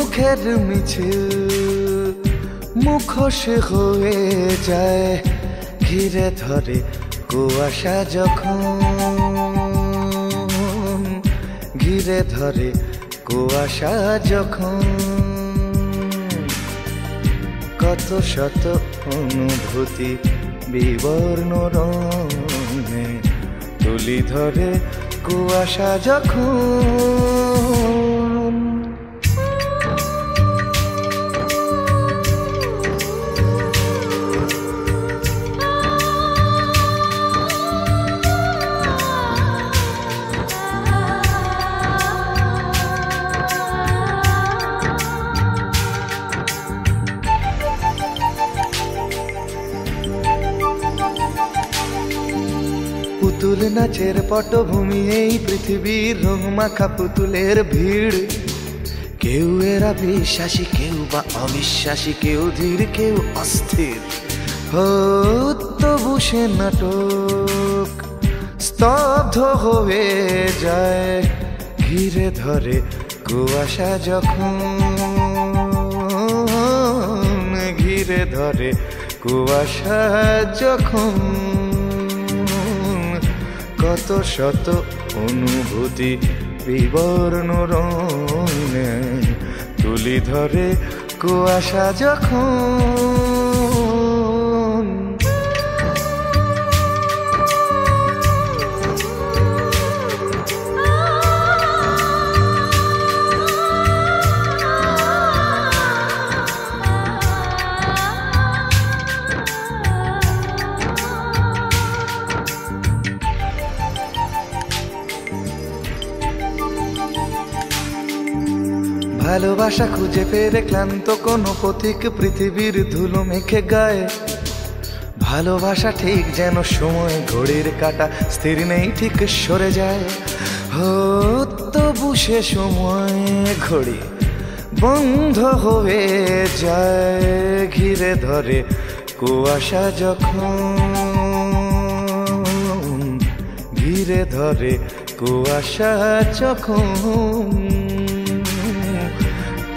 সুখের মিছিল মুখোশ হয়ে যায়, ঘিরে ধরে কুয়াশা যখন, ঘিরে ধরে কুয়াশা যখন। কত শত অনুভূতি বিবর্ণ রঙে তুলি ধরে কুয়াশা যখন। পুতুল নাচের পটভূমি এই পৃথিবীর রং মাখা পুতুলের ভিড়। কেউ এরা বিশ্বাসী, কেউ বা অবিশ্বাসী, কেউ ধীর, কেউ অস্থির। তবু সে নাটক স্তব্ধ হয়ে যায়, ঘিরে ধরে কুয়াশা যখন, ঘিরে ধরে কুয়াশা যখন। কত শত অনুভূতি বিবর্ণ রঙে তুলি ধরে কুয়াশা যখন। ভালোবাসা খুঁজে পেরে ক্লান্ত কোনো পথিক পৃথিবীর ধুলো মেখে গায়ে। ভালোবাসা ঠিক যেন সময় ঘড়ির কাঁটা, স্থির নেই, ঠিক সরে যায়। তবু সে সময় ঘড়ি বন্ধ হয়ে যায়, ঘিরে ধরে কুয়াশা যখন, ঘিরে ধরে কুয়াশা যখন।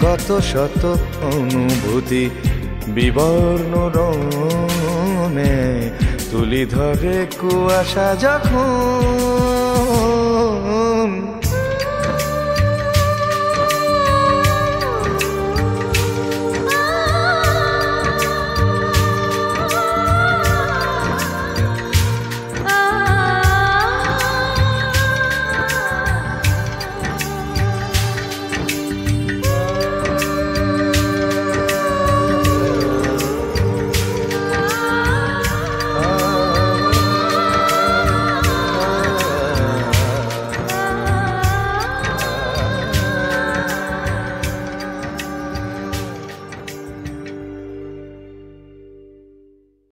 কত শত অনুভূতি বিবর্ণ রঙে তুলি ধরে কুয়াশা যখন।